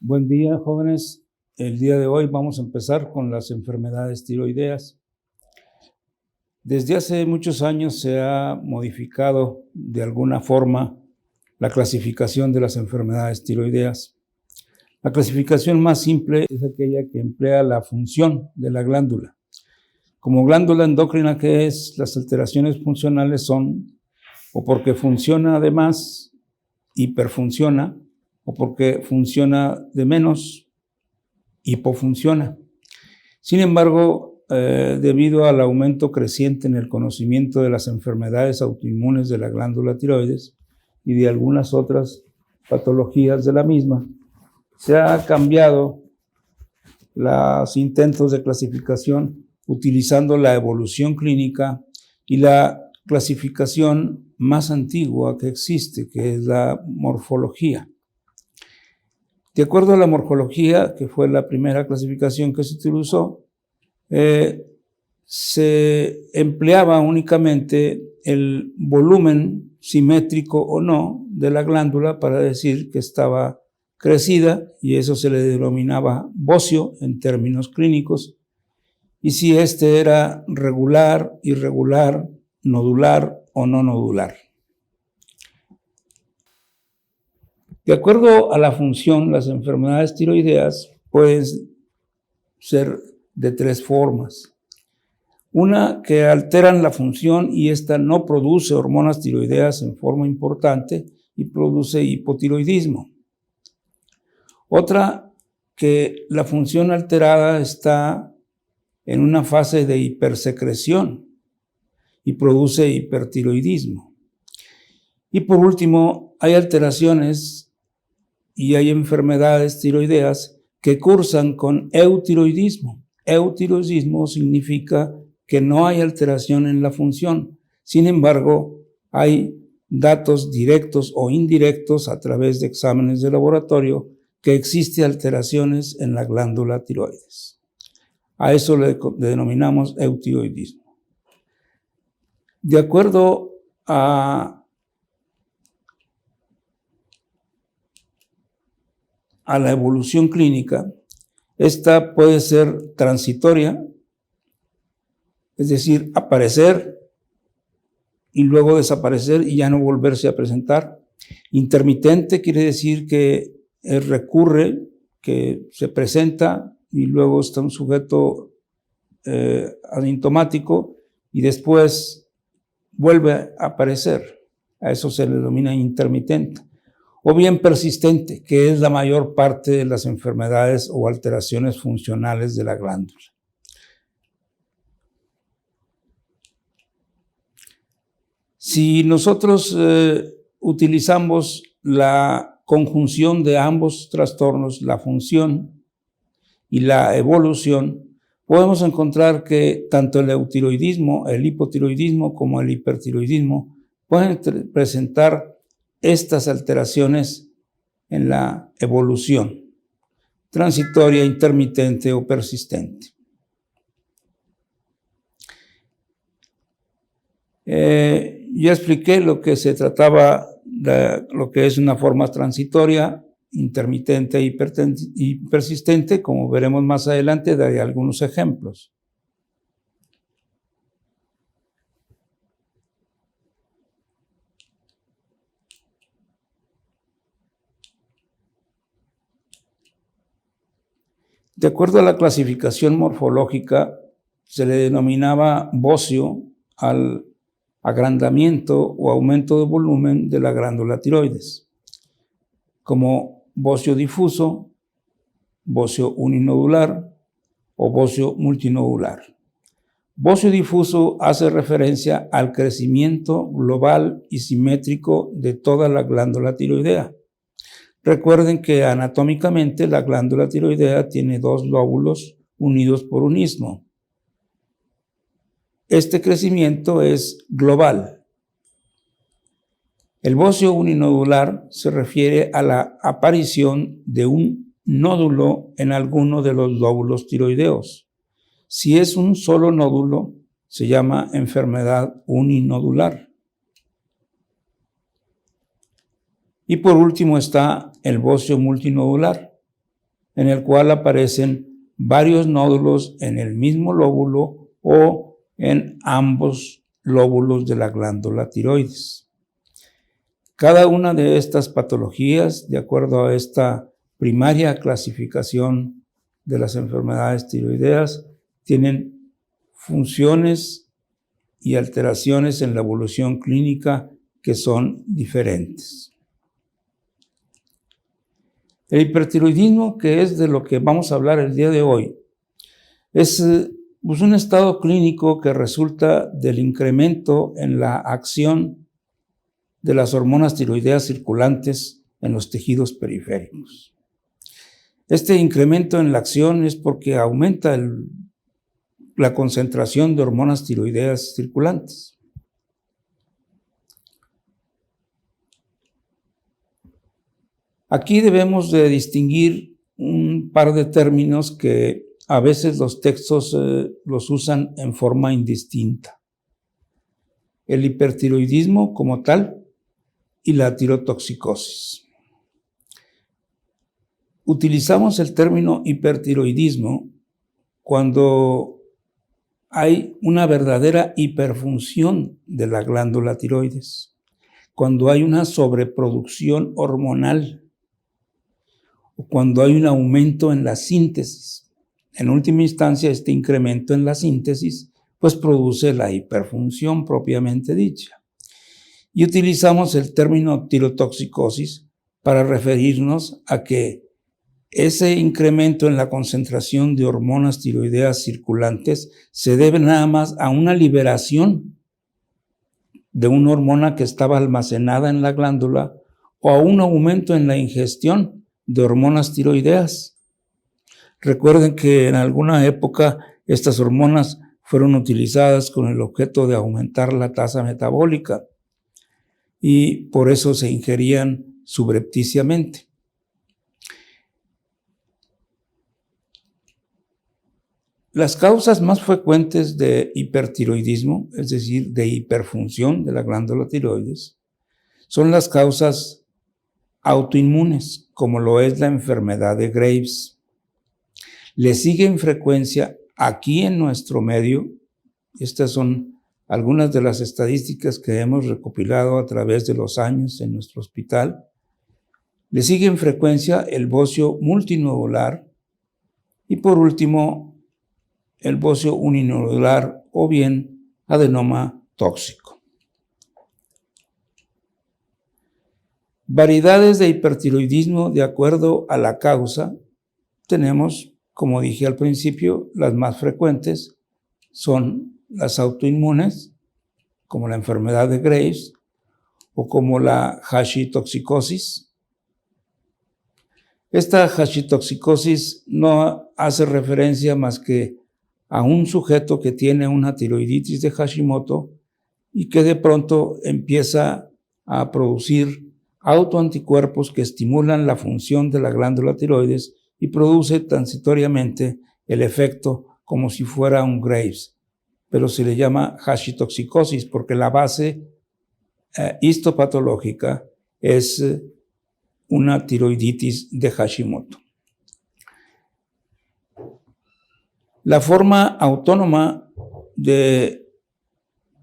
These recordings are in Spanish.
Buen día, jóvenes. El día de hoy vamos a empezar con las enfermedades tiroideas. Desde hace muchos años se ha modificado de alguna forma la clasificación de las enfermedades tiroideas. La clasificación más simple es aquella que emplea la función de la glándula. Como glándula endocrina que es, las alteraciones funcionales son o porque funciona de más, hiperfunciona, o porque funciona de menos, hipofunciona. Sin embargo, debido al aumento creciente en el conocimiento de las enfermedades autoinmunes de la glándula tiroides y de algunas otras patologías de la misma, se ha cambiado los intentos de clasificación utilizando la evolución clínica y la clasificación más antigua que existe, que es la morfología. De acuerdo a la morfología, que fue la primera clasificación que se utilizó, se empleaba únicamente el volumen simétrico o no de la glándula para decir que estaba crecida, y eso se le denominaba bocio en términos clínicos, y si este era regular, irregular, nodular o no nodular. De acuerdo a la función, las enfermedades tiroideas pueden ser de tres formas. Una, que alteran la función y esta no produce hormonas tiroideas en forma importante y produce hipotiroidismo. Otra, que la función alterada está en una fase de hipersecreción y produce hipertiroidismo. Y por último, hay alteraciones y hay enfermedades tiroideas que cursan con eutiroidismo. Eutiroidismo significa que no hay alteración en la función. Sin embargo, hay datos directos o indirectos a través de exámenes de laboratorio que existen alteraciones en la glándula tiroides. A eso le denominamos eutiroidismo. De acuerdo a la evolución clínica, esta puede ser transitoria, es decir, aparecer y luego desaparecer y ya no volverse a presentar. Intermitente quiere decir que recurre, que se presenta y luego está un sujeto asintomático y después vuelve a aparecer. A eso se le denomina intermitente. O bien persistente, que es la mayor parte de las enfermedades o alteraciones funcionales de la glándula. Si nosotros utilizamos la conjunción de ambos trastornos, la función y la evolución, podemos encontrar que tanto el eutiroidismo, el hipotiroidismo como el hipertiroidismo pueden presentar estas alteraciones en la evolución, transitoria, intermitente o persistente. Ya expliqué lo que se trataba, lo que es una forma transitoria, intermitente y persistente. Como veremos más adelante, daré algunos ejemplos. De acuerdo a la clasificación morfológica, se le denominaba bocio al agrandamiento o aumento de volumen de la glándula tiroides, como bocio difuso, bocio uninodular o bocio multinodular. Bocio difuso hace referencia al crecimiento global y simétrico de toda la glándula tiroidea. Recuerden que anatómicamente la glándula tiroidea tiene dos lóbulos unidos por un istmo. Este crecimiento es global. El bocio uninodular se refiere a la aparición de un nódulo en alguno de los lóbulos tiroideos. Si es un solo nódulo, se llama enfermedad uninodular. Y por último está el bocio multinodular. en el cual aparecen varios nódulos en el mismo lóbulo o en ambos lóbulos de la glándula tiroides. Cada una de estas patologías, de acuerdo a esta primaria clasificación de las enfermedades tiroideas, tienen funciones y alteraciones en la evolución clínica que son diferentes. El hipertiroidismo, que es de lo que vamos a hablar el día de hoy, es un estado clínico que resulta del incremento en la acción de las hormonas tiroideas circulantes en los tejidos periféricos. Este incremento en la acción es porque aumenta la concentración de hormonas tiroideas circulantes. Aquí debemos de distinguir un par de términos que a veces los textos los usan en forma indistinta. El hipertiroidismo como tal y la tirotoxicosis. Utilizamos el término hipertiroidismo cuando hay una verdadera hiperfunción de la glándula tiroides, cuando hay una sobreproducción hormonal, o cuando hay un aumento en la síntesis. En última instancia, este incremento en la síntesis pues produce la hiperfunción propiamente dicha. Y utilizamos el término tirotoxicosis para referirnos a que ese incremento en la concentración de hormonas tiroideas circulantes se debe nada más a una liberación de una hormona que estaba almacenada en la glándula o a un aumento en la ingestión de hormonas tiroideas. Recuerden que en alguna época estas hormonas fueron utilizadas con el objeto de aumentar la tasa metabólica y por eso se ingerían subrepticiamente. Las causas más frecuentes de hipertiroidismo, es decir, de hiperfunción de la glándula tiroides, son las causas autoinmunes, como lo es la enfermedad de Graves. Le sigue en frecuencia aquí en nuestro medio, estas son algunas de las estadísticas que hemos recopilado a través de los años en nuestro hospital, le sigue en frecuencia el bocio multinodular y por último el bocio uninodular o bien adenoma tóxico. Variedades de hipertiroidismo de acuerdo a la causa tenemos, como dije al principio, las más frecuentes son las autoinmunes, como la enfermedad de Graves o como la hashitoxicosis. Esta hashitoxicosis no hace referencia más que a un sujeto que tiene una tiroiditis de Hashimoto y que de pronto empieza a producir autoanticuerpos que estimulan la función de la glándula tiroides y produce transitoriamente el efecto como si fuera un Graves, pero se le llama hashitoxicosis porque la base histopatológica es una tiroiditis de Hashimoto. La forma autónoma de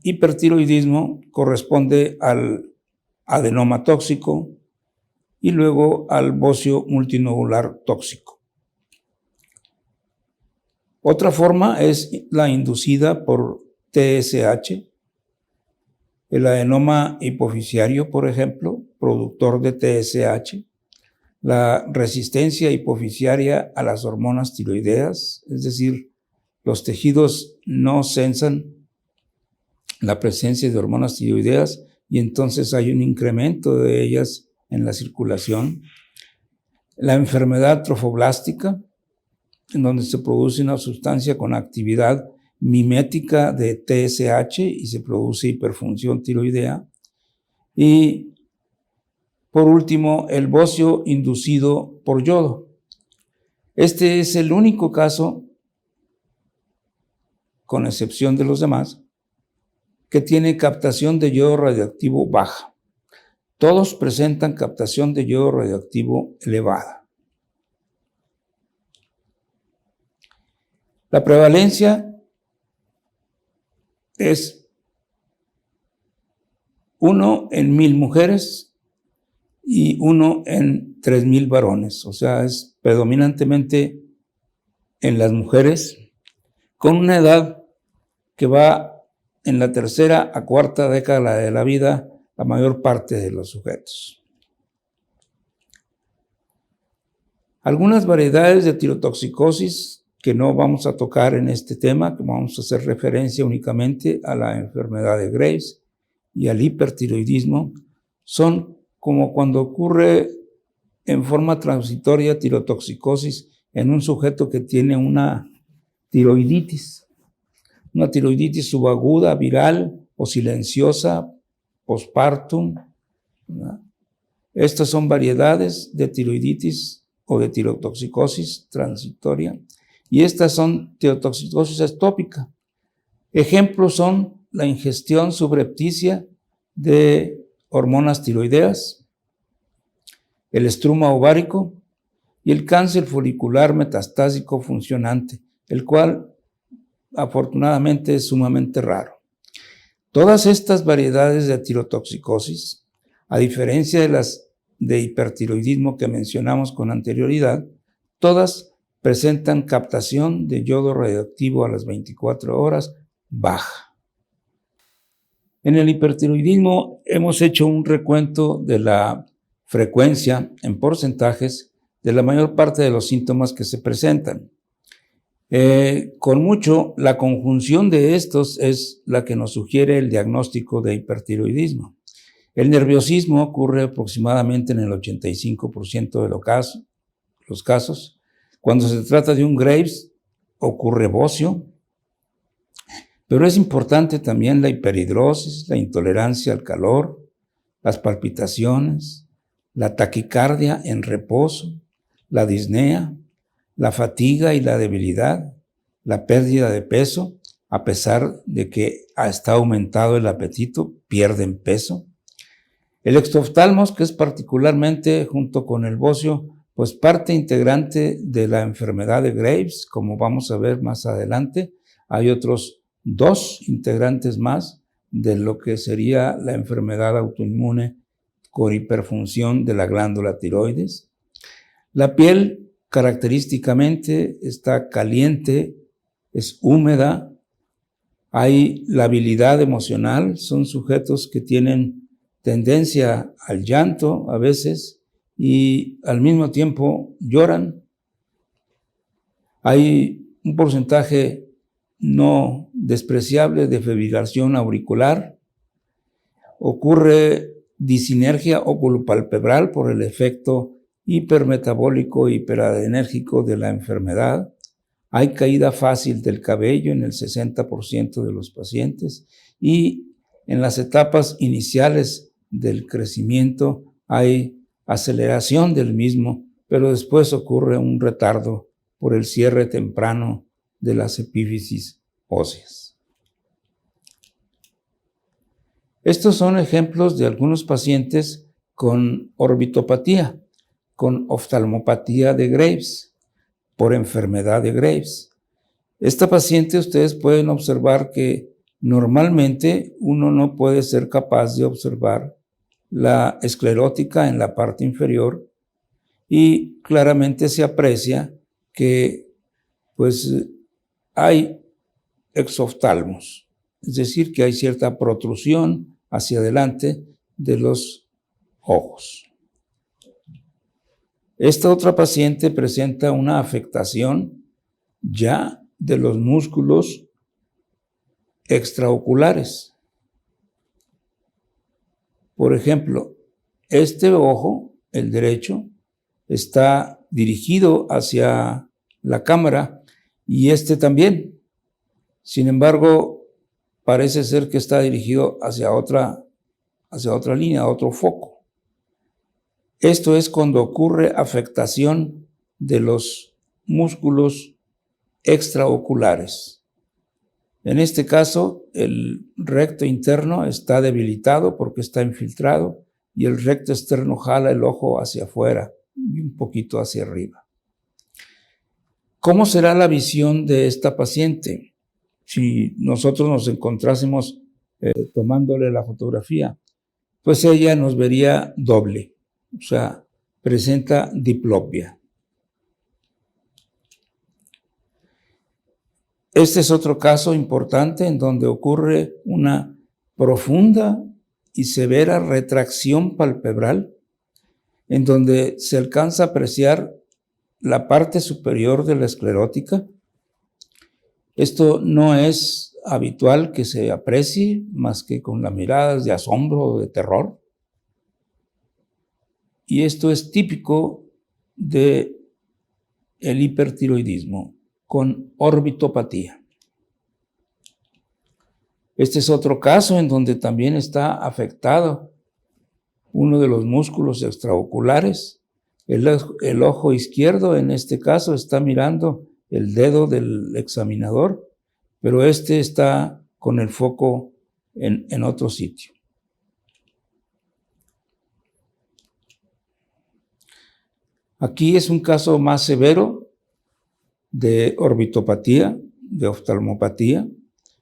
hipertiroidismo corresponde al adenoma tóxico y luego al bocio multinodular tóxico. Otra forma es la inducida por TSH, el adenoma hipofisiario, por ejemplo, productor de TSH, la resistencia hipofisiaria a las hormonas tiroideas, es decir, los tejidos no sensan la presencia de hormonas tiroideas y entonces hay un incremento de ellas en la circulación. La enfermedad trofoblástica, en donde se produce una sustancia con actividad mimética de TSH y se produce hiperfunción tiroidea. Y por último, el bocio inducido por yodo. Este es el único caso, con excepción de los demás, que tiene captación de yodo radioactivo baja. Todos presentan captación de yodo radioactivo elevada. La prevalencia es 1 en 1000 mujeres y 1 en 3000 varones, o sea, es predominantemente en las mujeres, con una edad que va en la tercera a cuarta década de la vida, la mayor parte de los sujetos. Algunas variedades de tirotoxicosis que no vamos a tocar en este tema, que vamos a hacer referencia únicamente a la enfermedad de Graves y al hipertiroidismo, son como cuando ocurre en forma transitoria tirotoxicosis en un sujeto que tiene una tiroiditis subaguda, viral o silenciosa, postpartum, ¿verdad? Estas son variedades de tiroiditis o de tirotoxicosis transitoria, y estas son tirotoxicosis ectópica. Ejemplos son la ingestión subrepticia de hormonas tiroideas, el estruma ovárico y el cáncer folicular metastásico funcionante, el cual afortunadamente es sumamente raro. Todas estas variedades de tirotoxicosis, a diferencia de las de hipertiroidismo que mencionamos con anterioridad, todas presentan captación de yodo radioactivo a las 24 horas baja. En el hipertiroidismo hemos hecho un recuento de la frecuencia en porcentajes de la mayor parte de los síntomas que se presentan. Con mucho, la conjunción de estos es la que nos sugiere el diagnóstico de hipertiroidismo. El nerviosismo ocurre aproximadamente en el 85% de los casos. Cuando se trata de un Graves, ocurre bocio. Pero es importante también la hiperhidrosis, la intolerancia al calor, las palpitaciones, la taquicardia en reposo, la disnea, la fatiga y la debilidad, la pérdida de peso, a pesar de que está aumentado el apetito, pierden peso. El exoftalmos, que es particularmente, junto con el bocio, pues parte integrante de la enfermedad de Graves, como vamos a ver más adelante. Hay otros 2 integrantes más de lo que sería la enfermedad autoinmune con hiperfunción de la glándula tiroides. La piel característicamente está caliente, es húmeda, hay labilidad emocional, son sujetos que tienen tendencia al llanto a veces y al mismo tiempo lloran. Hay un porcentaje no despreciable de fibrilación auricular. Ocurre disinergia oculopalpebral por el efecto hipermetabólico y hiperadrenérgico de la enfermedad. Hay caída fácil del cabello en el 60% de los pacientes y en las etapas iniciales del crecimiento hay aceleración del mismo, pero después ocurre un retardo por el cierre temprano de las epífisis óseas. Estos son ejemplos de algunos pacientes con orbitopatía, con oftalmopatía de Graves, por enfermedad de Graves. Esta paciente ustedes pueden observar que normalmente uno no puede ser capaz de observar la esclerótica en la parte inferior y claramente se aprecia que pues hay exoftalmos, es decir, que hay cierta protrusión hacia adelante de los ojos. Esta otra paciente presenta una afectación ya de los músculos extraoculares. Por ejemplo, este ojo, el derecho, está dirigido hacia la cámara y este también. Sin embargo, parece ser que está dirigido hacia otra línea, a otro foco. Esto es cuando ocurre afectación de los músculos extraoculares. En este caso, el recto interno está debilitado porque está infiltrado y el recto externo jala el ojo hacia afuera y un poquito hacia arriba. ¿Cómo será la visión de esta paciente si nosotros nos encontrásemos tomándole la fotografía? Pues ella nos vería doble, o sea, presenta diplopia. Este es otro caso importante en donde ocurre una profunda y severa retracción palpebral, en donde se alcanza a apreciar la parte superior de la esclerótica. Esto no es habitual que se aprecie más que con las miradas de asombro o de terror. Y esto es típico del hipertiroidismo con orbitopatía. Este es otro caso en donde también está afectado uno de los músculos extraoculares. El ojo izquierdo, en este caso, está mirando el dedo del examinador, pero este está con el foco en otro sitio. Aquí es un caso más severo de orbitopatía, de oftalmopatía,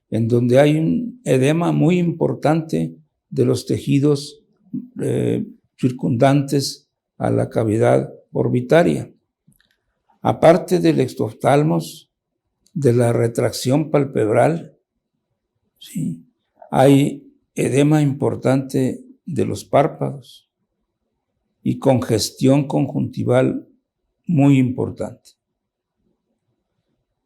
en donde hay un edema muy importante de los tejidos circundantes a la cavidad orbitaria. Aparte del exoftalmos, de la retracción palpebral, ¿sí?, hay edema importante de los párpados y congestión conjuntival muy importante.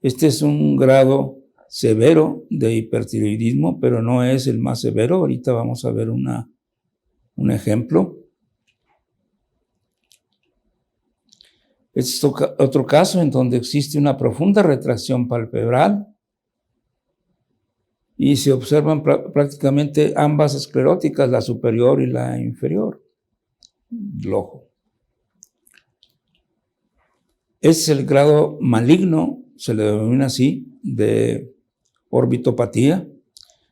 Este es un grado severo de hipertiroidismo, pero no es el más severo. Ahorita vamos a ver un ejemplo. Este es otro caso en donde existe una profunda retracción palpebral y se observan prácticamente ambas escleróticas, la superior y la inferior del ojo. Es el grado maligno, se le denomina así, de orbitopatía,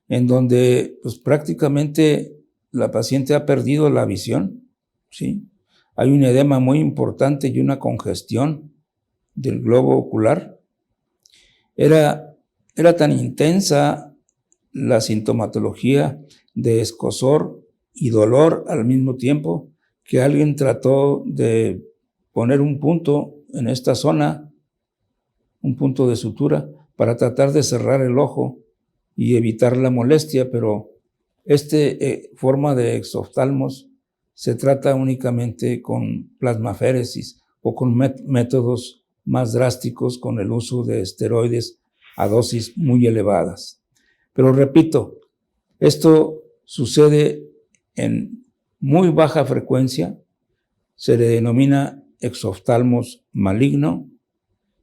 en donde pues, prácticamente la paciente ha perdido la visión, ¿sí? Hay un edema muy importante y una congestión del globo ocular. Era tan intensa la sintomatología de escozor y dolor al mismo tiempo que alguien trató de poner un punto en esta zona, un punto de sutura, para tratar de cerrar el ojo y evitar la molestia, pero esta forma de exoftalmos se trata únicamente con plasmaféresis o con métodos más drásticos con el uso de esteroides a dosis muy elevadas. Pero repito, esto sucede en muy baja frecuencia, se le denomina exoftalmos maligno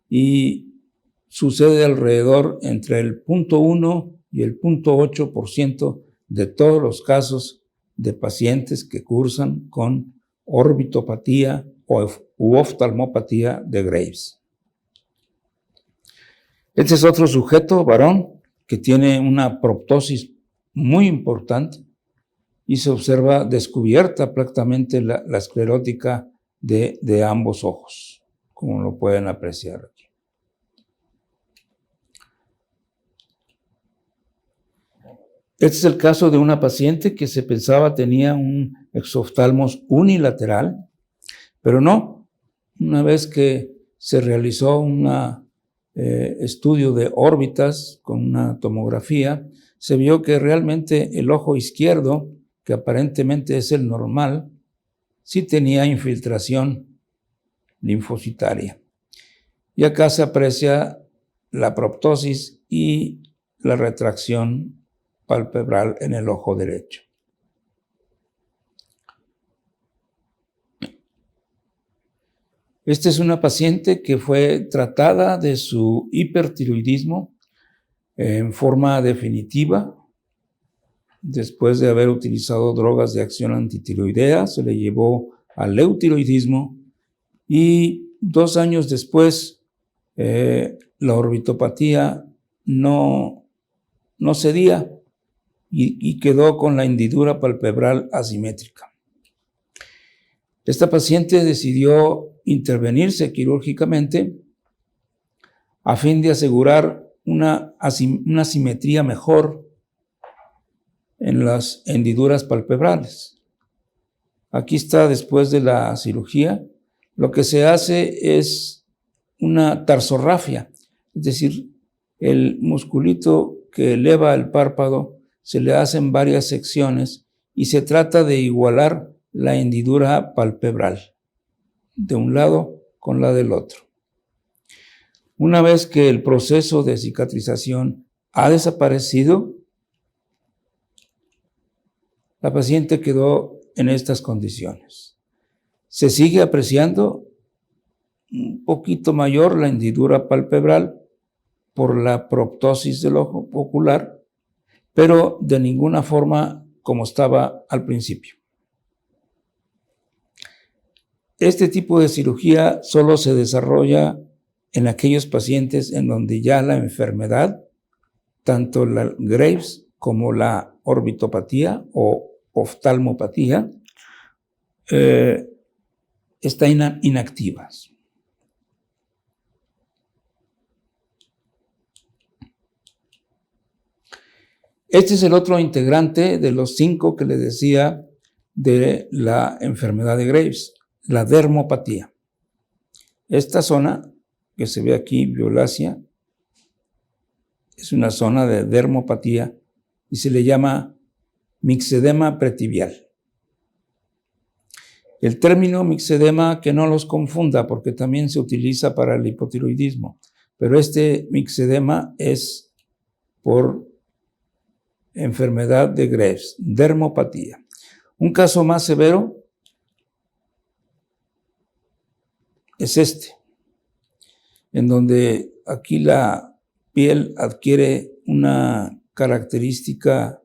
y sucede alrededor entre el 0.1 y el 0.8% de todos los casos de pacientes que cursan con orbitopatía u oftalmopatía de Graves. Este es otro sujeto, varón, que tiene una proptosis muy importante y se observa descubierta prácticamente la esclerótica de ambos ojos, como lo pueden apreciar aquí. Este es el caso de una paciente que se pensaba tenía un exoftalmos unilateral, pero no. Una vez que se realizó un estudio de órbitas con una tomografía, se vio que realmente el ojo izquierdo, que aparentemente es el normal, sí tenía infiltración linfocitaria. Y acá se aprecia la proptosis y la retracción palpebral en el ojo derecho. Esta es una paciente que fue tratada de su hipertiroidismo en forma definitiva. Después de haber utilizado drogas de acción antitiroidea, se le llevó al eutiroidismo y 2 años después la orbitopatía no cedía y quedó con la hendidura palpebral asimétrica. Esta paciente decidió intervenirse quirúrgicamente a fin de asegurar una simetría mejor en las hendiduras palpebrales. Aquí está después de la cirugía. Lo que se hace es una tarsorrafia, es decir, el musculito que eleva el párpado se le hacen varias secciones y se trata de igualar la hendidura palpebral de un lado con la del otro. Una vez que el proceso de cicatrización ha desaparecido, la paciente quedó en estas condiciones. Se sigue apreciando un poquito mayor la hendidura palpebral por la proptosis del ojo ocular, pero de ninguna forma como estaba al principio. Este tipo de cirugía solo se desarrolla en aquellos pacientes en donde ya la enfermedad, tanto la Graves como la orbitopatía o oftalmopatía, están inactivas. Este es el otro integrante de los 5 que les decía de la enfermedad de Graves, la dermopatía. Esta zona que se ve aquí, violácea, es una zona de dermopatía y se le llama mixedema pretibial. El término mixedema, que no los confunda porque también se utiliza para el hipotiroidismo, pero este mixedema es por enfermedad de Graves, dermopatía. Un caso más severo es este, en donde aquí la piel adquiere una característica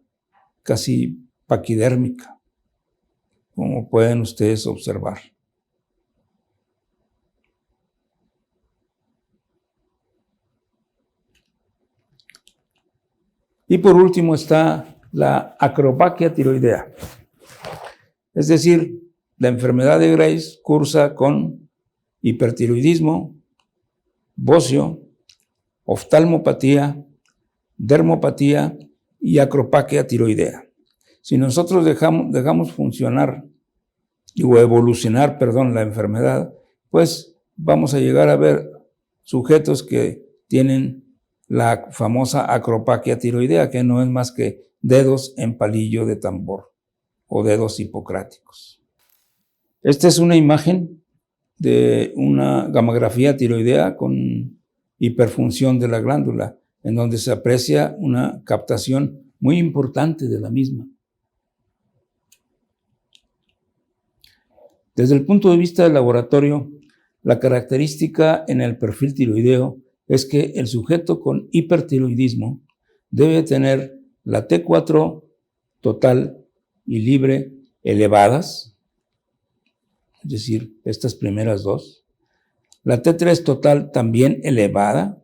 casi paquidérmica, como pueden ustedes observar. Y por último está la acropaquia tiroidea. Es decir, la enfermedad de Graves cursa con hipertiroidismo, bocio, oftalmopatía, dermopatía y acropaquia tiroidea. Si nosotros dejamos funcionar o evolucionar, la enfermedad, pues vamos a llegar a ver sujetos que tienen la famosa acropaquia tiroidea, que no es más que dedos en palillo de tambor o dedos hipocráticos. Esta es una imagen de una gamografía tiroidea con hiperfunción de la glándula, en donde se aprecia una captación muy importante de la misma. Desde el punto de vista del laboratorio, la característica en el perfil tiroideo es que el sujeto con hipertiroidismo debe tener la T4 total y libre elevadas, es decir, estas primeras dos, la T3 total también elevada,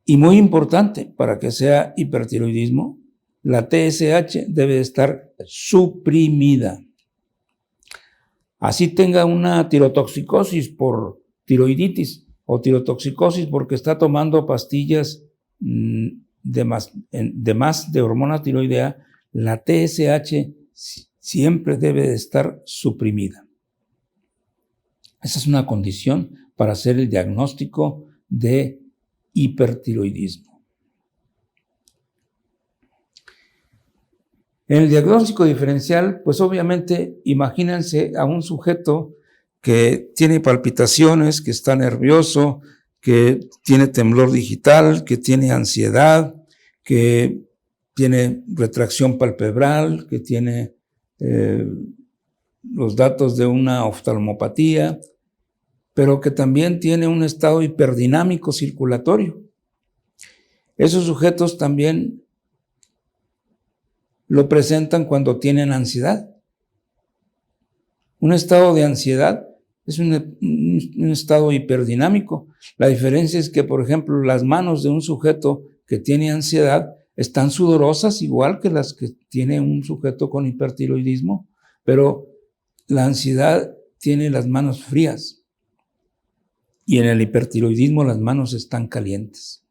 y muy importante para que sea hipertiroidismo, la TSH debe estar suprimida. Así tenga una tirotoxicosis por tiroiditis o tirotoxicosis porque está tomando pastillas de más de hormona tiroidea, la TSH siempre debe de estar suprimida. Esa es una condición para hacer el diagnóstico de hipertiroidismo. En el diagnóstico diferencial, pues obviamente imagínense a un sujeto que tiene palpitaciones, que está nervioso, que tiene temblor digital, que tiene ansiedad, que tiene retracción palpebral, que tiene los datos de una oftalmopatía, pero que también tiene un estado hiperdinámico circulatorio. Esos sujetos también lo presentan cuando tienen ansiedad. Un estado de ansiedad es un estado hiperdinámico. La diferencia es que, por ejemplo, las manos de un sujeto que tiene ansiedad están sudorosas igual que las que tiene un sujeto con hipertiroidismo, pero la ansiedad tiene las manos frías. y en el hipertiroidismo las manos están calientes.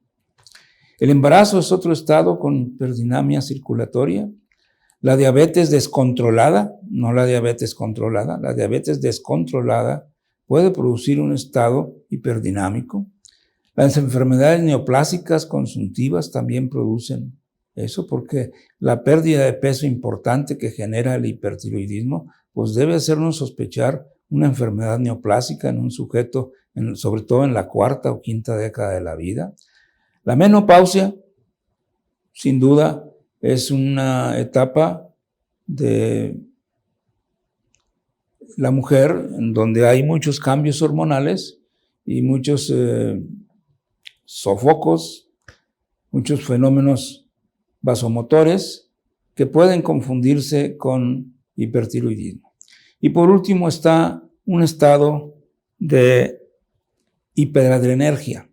El embarazo es otro estado con hiperdinamia circulatoria. La diabetes descontrolada, no la diabetes controlada, la diabetes descontrolada puede producir un estado hiperdinámico. Las enfermedades neoplásicas consuntivas también producen eso, porque la pérdida de peso importante que genera el hipertiroidismo, pues debe hacernos sospechar una enfermedad neoplásica en un sujeto, sobre todo en la cuarta o quinta década de la vida. La menopausia, sin duda, es una etapa de la mujer en donde hay muchos cambios hormonales y muchos sofocos, muchos fenómenos vasomotores que pueden confundirse con hipertiroidismo. Y por último está un estado de hiperadrenergia,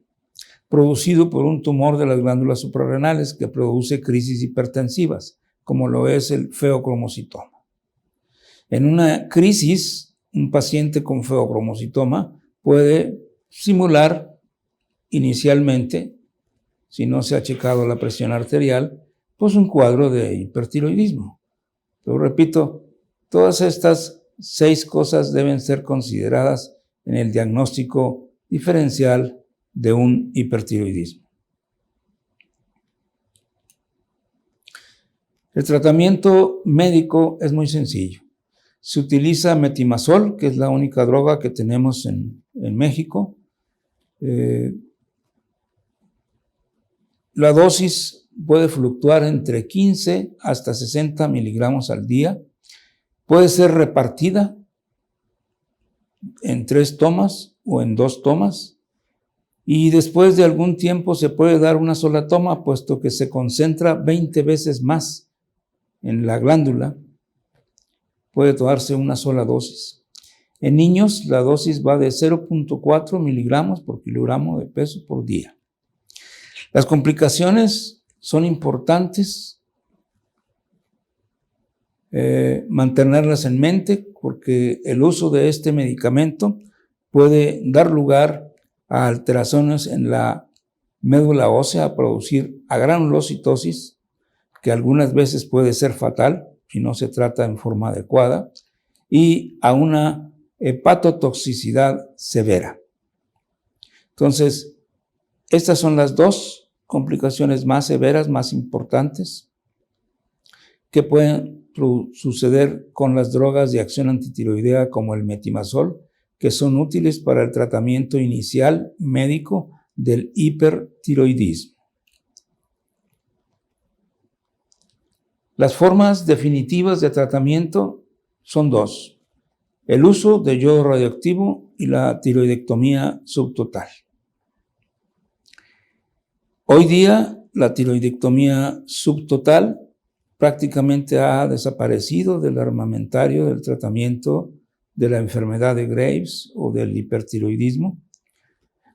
producido por un tumor de las glándulas suprarrenales que produce crisis hipertensivas, como lo es el feocromocitoma. En una crisis, un paciente con feocromocitoma puede simular inicialmente, si no se ha checado la presión arterial, pues un cuadro de hipertiroidismo. Pero repito, todas estas 6 cosas deben ser consideradas en el diagnóstico diferencial de un hipertiroidismo. El tratamiento médico es muy sencillo. Se utiliza metimazol, que es la única droga que tenemos en México. La dosis puede fluctuar entre 15 hasta 60 miligramos al día. Puede ser repartida en 3 tomas o en 2 tomas. Y después de algún tiempo se puede dar una sola toma, puesto que se concentra 20 veces más en la glándula. Puede tomarse una sola dosis. En niños, la dosis va de 0.4 miligramos por kilogramo de peso por día. Las complicaciones son importantes mantenerlas en mente, porque el uso de este medicamento puede dar lugar a alteraciones en la médula ósea, a producir agranulocitosis, que algunas veces puede ser fatal si no se trata en forma adecuada, y a una hepatotoxicidad severa. Entonces, estas son las 2 complicaciones más severas, más importantes, que pueden suceder con las drogas de acción antitiroidea como el metimazol, que son útiles para el tratamiento inicial médico del hipertiroidismo. Las formas definitivas de tratamiento son 2: el uso de yodo radioactivo y la tiroidectomía subtotal. Hoy día, la tiroidectomía subtotal prácticamente ha desaparecido del armamentario del tratamiento de la enfermedad de Graves o del hipertiroidismo,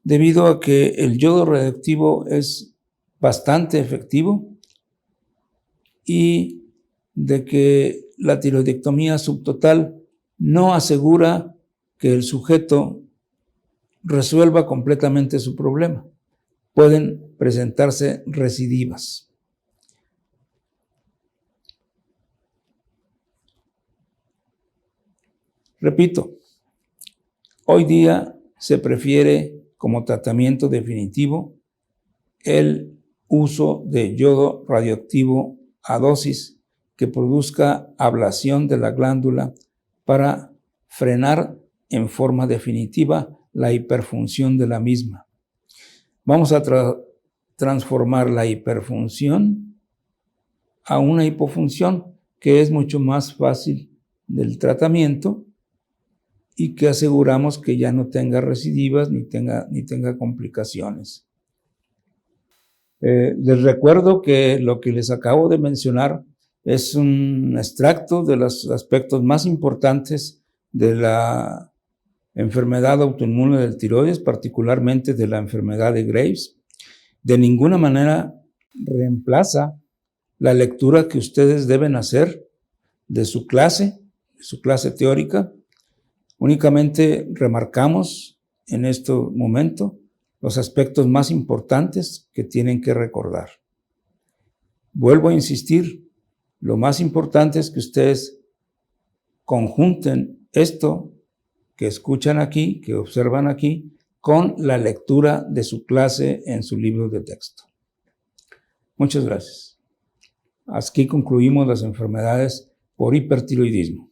debido a que el yodo radioactivo es bastante efectivo y de que la tiroidectomía subtotal no asegura que el sujeto resuelva completamente su problema. Pueden presentarse recidivas. Repito, hoy día se prefiere como tratamiento definitivo el uso de yodo radioactivo a dosis que produzca ablación de la glándula para frenar en forma definitiva la hiperfunción de la misma. Vamos a transformar la hiperfunción a una hipofunción, que es mucho más fácil del tratamiento y que aseguramos que ya no tenga recidivas ni tenga complicaciones. Les recuerdo que lo que les acabo de mencionar es un extracto de los aspectos más importantes de la enfermedad autoinmune del tiroides, particularmente de la enfermedad de Graves. De ninguna manera reemplaza la lectura que ustedes deben hacer de su clase teórica. Únicamente remarcamos en este momento los aspectos más importantes que tienen que recordar. Vuelvo a insistir, lo más importante es que ustedes conjunten esto que escuchan aquí, que observan aquí, con la lectura de su clase en su libro de texto. Muchas gracias. Aquí concluimos las enfermedades por hipertiroidismo.